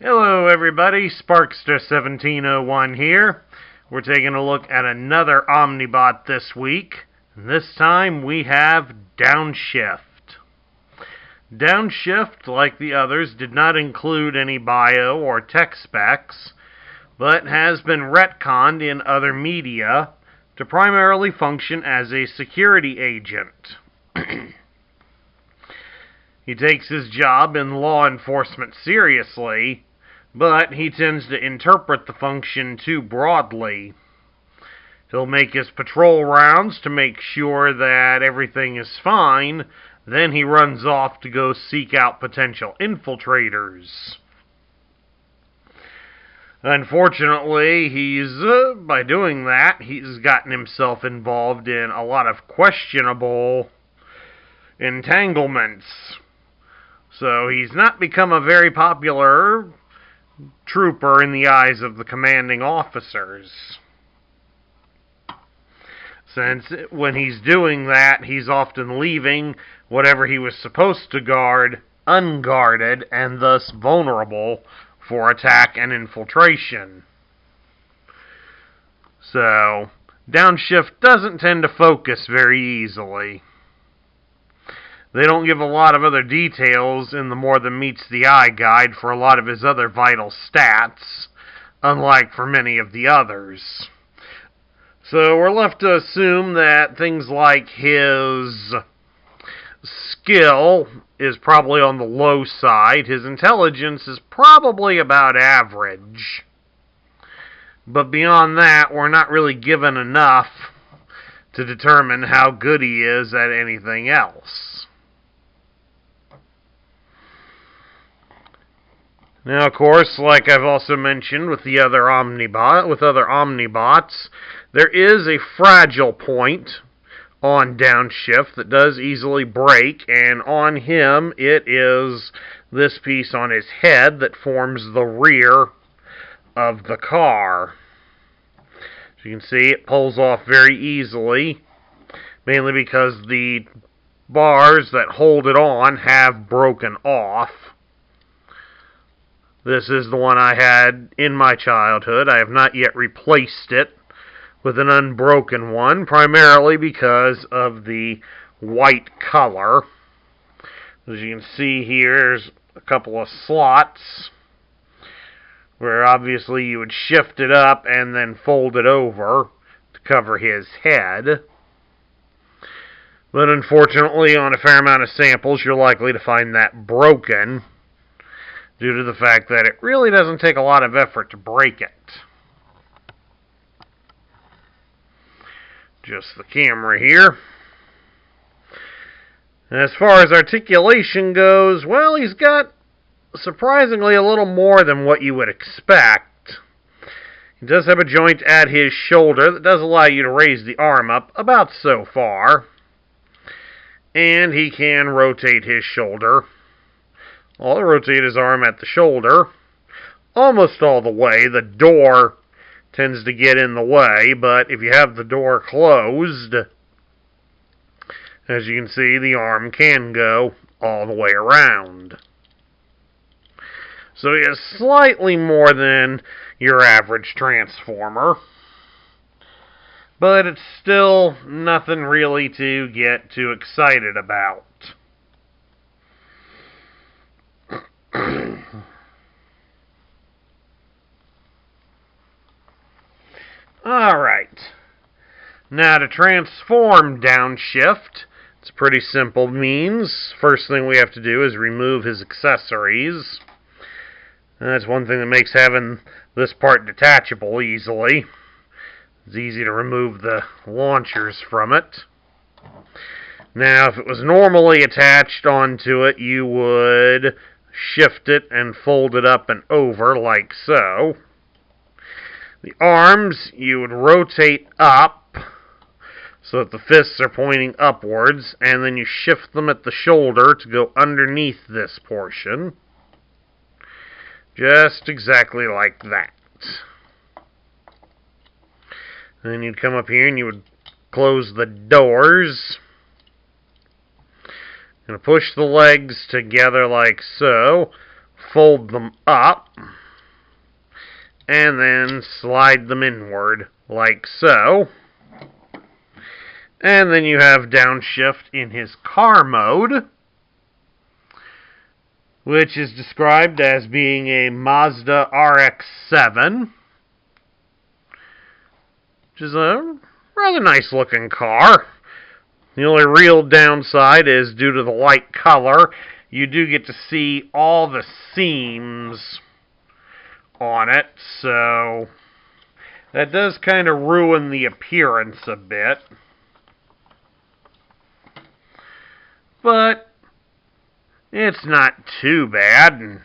Hello everybody, Sparkster1701 here. We're taking a look at another Omnibot this week. This time we have Downshift. Downshift, like the others, did not include any bio or tech specs, but has been retconned in other media to primarily function as a security agent. He takes his job in law enforcement seriously, but he tends to interpret the function too broadly. He'll make his patrol rounds to make sure that everything is fine, then he runs off to go seek out potential infiltrators. Unfortunately, by doing that, he's gotten himself involved in a lot of questionable entanglements. So he's not become a very popular trooper in the eyes of the commanding officers. Since when he's doing that, he's often leaving whatever he was supposed to guard unguarded and thus vulnerable for attack and infiltration. So, Downshift doesn't tend to focus very easily. They don't give a lot of other details in the More Than Meets the Eye guide for a lot of his other vital stats, unlike for many of the others. So we're left to assume that things like his skill is probably on the low side, his intelligence is probably about average. But beyond that, we're not really given enough to determine how good he is at anything else. Now, of course, like I've also mentioned with other Omnibots, there is a fragile point on Downshift that does easily break, and on him it is this piece on his head that forms the rear of the car. As you can see, it pulls off very easily, mainly because the bars that hold it on have broken off. This is the one I had in my childhood. I have not yet replaced it with an unbroken one, primarily because of the white color. As you can see here, there's a couple of slots where obviously you would shift it up and then fold it over to cover his head. But unfortunately, on a fair amount of samples, you're likely to find that broken, due to the fact that it really doesn't take a lot of effort to break it. Just the camera here. As far as articulation goes, well, he's got surprisingly a little more than what you would expect. He does have a joint at his shoulder that does allow you to raise the arm up about so far. And he can rotate his shoulder. I'll rotate his arm at the shoulder almost all the way. The door tends to get in the way, but if you have the door closed, as you can see, the arm can go all the way around. So he has slightly more than your average Transformer, but it's still nothing really to get too excited about. Alright, now to transform Downshift, it's a pretty simple means. First thing we have to do is remove his accessories. And that's one thing that makes having this part detachable easily. It's easy to remove the launchers from it. Now, if it was normally attached onto it, you would shift it and fold it up and over like so. The arms you would rotate up so that the fists are pointing upwards, and then you shift them at the shoulder to go underneath this portion. Just exactly like that. And then you'd come up here and you would close the doors. Going to push the legs together like so. fold them up, and then slide them inward, like so. And then you have Downshift in his car mode, which is described as being a Mazda RX-7, which is a rather nice looking car. The only real downside is due to the light color, you do get to see all the seams on it, so that does kind of ruin the appearance a bit. But it's not too bad. And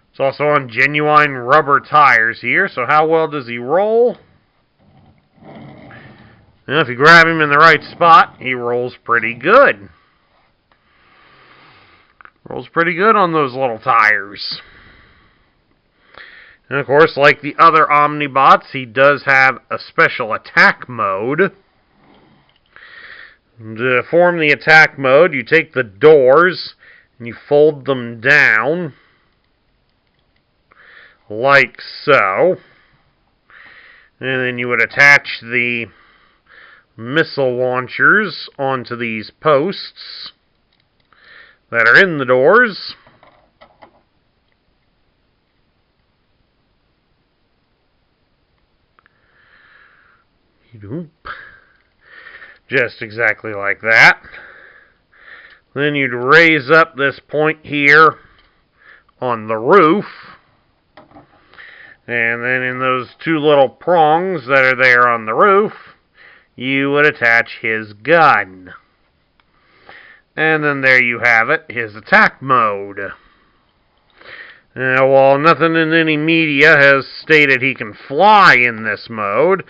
it's also on genuine rubber tires here, so how well does he roll? Well, if you grab him in the right spot, he rolls pretty good. Rolls pretty good on those little tires. And of course, like the other Omnibots, he does have a special attack mode. To form the attack mode, you take the doors and you fold them down like so. And then you would attach the missile launchers onto these posts that are in the doors. Just exactly like that. Then you'd raise up this point here on the roof. And then in those two little prongs that are there on the roof, you would attach his gun. And then there you have it, his attack mode. Now, while nothing in any media has stated he can fly in this mode,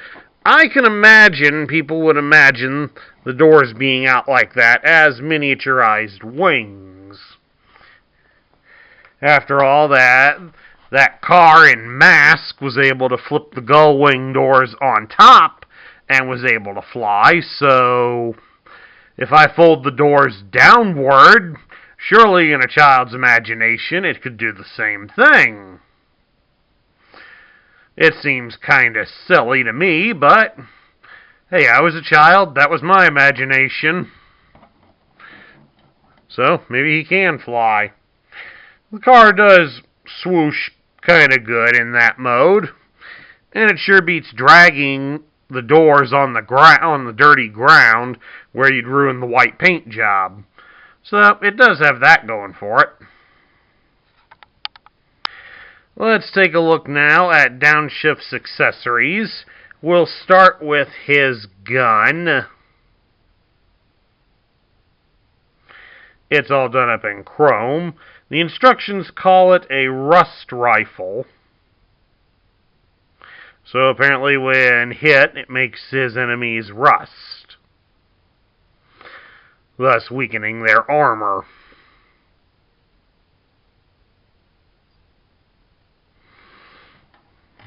I can imagine people would imagine the doors being out like that as miniaturized wings. After all, that car in Mask was able to flip the gull wing doors on top and was able to fly, so if I fold the doors downward, surely in a child's imagination it could do the same thing. It seems kinda silly to me, but hey, I was a child, that was my imagination. So, maybe he can fly. The car does swoosh kinda good in that mode, and it sure beats dragging the doors on the dirty ground where you'd ruin the white paint job. So, it does have that going for it. Let's take a look now at Downshift's accessories. We'll start with his gun. It's all done up in chrome. The instructions call it a rust rifle. So apparently when hit, it makes his enemies rust, thus weakening their armor.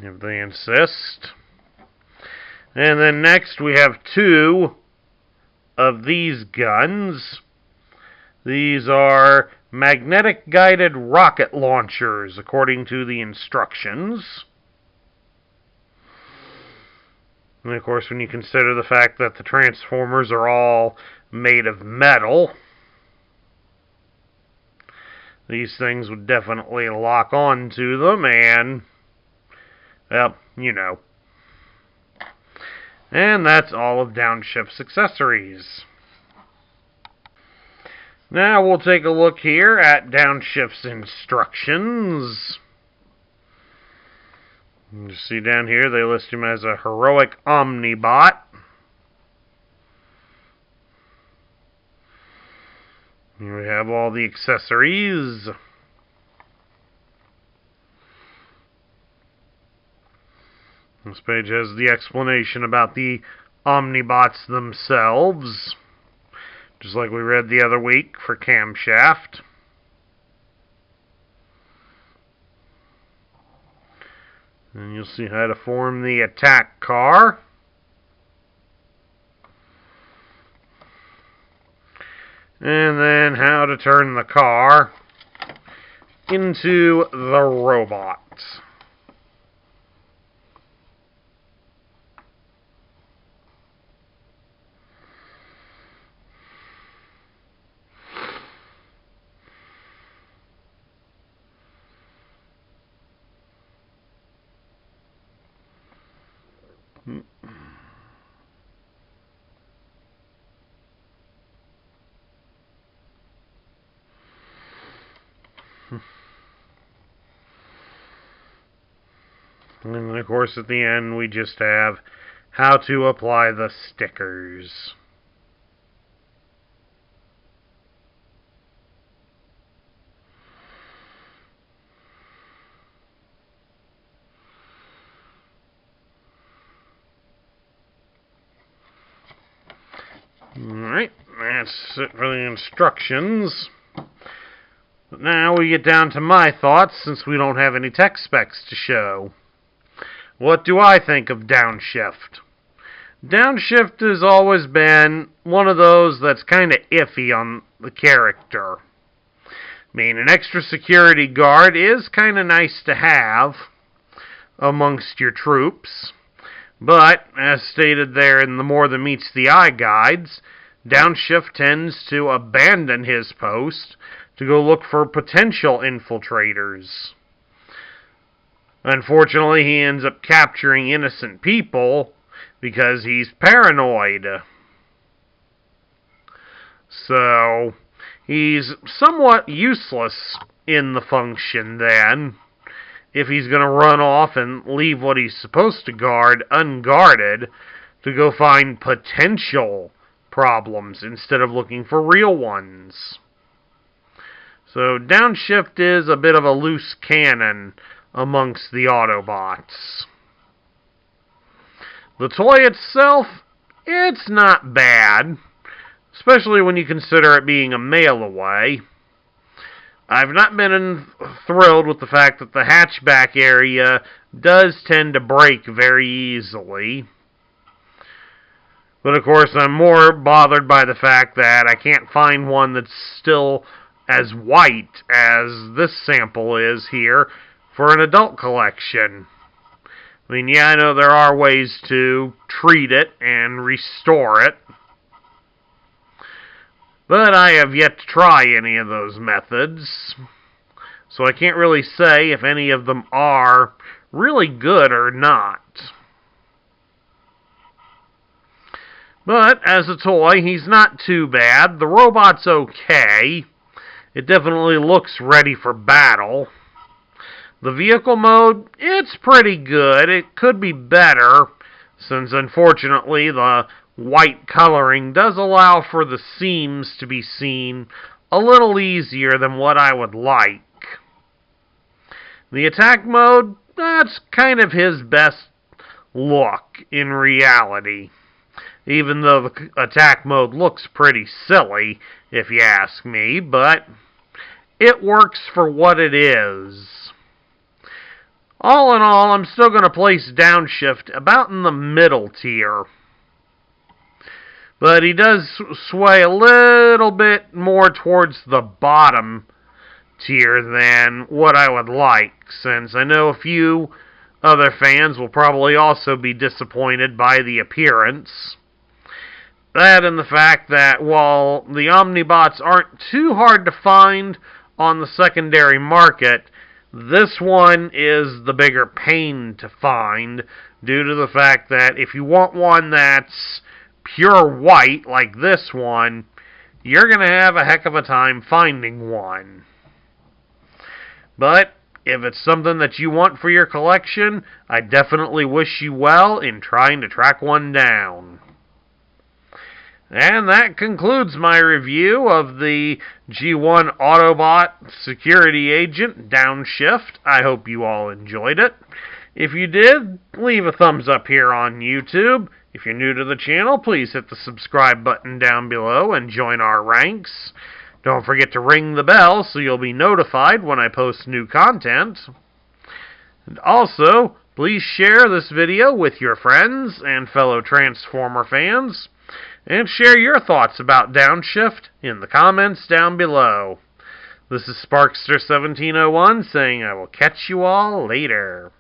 If they insist. And then next we have two of these guns. These are magnetic guided rocket launchers, according to the instructions. And of course, when you consider the fact that the Transformers are all made of metal, these things would definitely lock on to them and, well, you know. And that's all of Downshift's accessories. Now we'll take a look here at Downshift's instructions. You see down here they list him as a heroic Omnibot. Here we have all the accessories. This page has the explanation about the Omnibots themselves, just like we read the other week for Camshaft. And you'll see how to form the attack car. And then how to turn the car into the robot. And then, of course, at the end, we just have how to apply the stickers. Alright, that's it for the instructions. But now we get down to my thoughts, since we don't have any tech specs to show. What do I think of Downshift? Downshift has always been one of those that's kind of iffy on the character. I mean, an extra security guard is kind of nice to have amongst your troops. But, as stated there in the More Than Meets the Eye guides, Downshift tends to abandon his post to go look for potential infiltrators. Unfortunately, he ends up capturing innocent people because he's paranoid. So, he's somewhat useless in the function then, if he's going to run off and leave what he's supposed to guard unguarded to go find potential problems instead of looking for real ones. So Downshift is a bit of a loose cannon amongst the Autobots. The toy itself, it's not bad, especially when you consider it being a mail away. I've not been thrilled with the fact that the hatchback area does tend to break very easily. But of course, I'm more bothered by the fact that I can't find one that's still as white as this sample is here for an adult collection. I mean, yeah, I know there are ways to treat it and restore it, but I have yet to try any of those methods, so I can't really say if any of them are really good or not. But, as a toy, he's not too bad. The robot's okay. It definitely looks ready for battle. The vehicle mode, it's pretty good. It could be better, since unfortunately the white coloring does allow for the seams to be seen a little easier than what I would like. The attack mode, that's kind of his best look in reality. Even though the attack mode looks pretty silly, if you ask me, but it works for what it is. All in all, I'm still going to place Downshift about in the middle tier. But he does sway a little bit more towards the bottom tier than what I would like, since I know a few other fans will probably also be disappointed by the appearance. That and the fact that while the Omnibots aren't too hard to find on the secondary market, this one is the bigger pain to find due to the fact that if you want one that's pure white like this one, you're going to have a heck of a time finding one. But if it's something that you want for your collection, I definitely wish you well in trying to track one down. And that concludes my review of the G1 Autobot Security Agent Downshift. I hope you all enjoyed it. If you did, leave a thumbs up here on YouTube. If you're new to the channel, please hit the subscribe button down below and join our ranks. Don't forget to ring the bell so you'll be notified when I post new content. And also, please share this video with your friends and fellow Transformer fans. And share your thoughts about Downshift in the comments down below. This is Sparkster1701 saying I will catch you all later.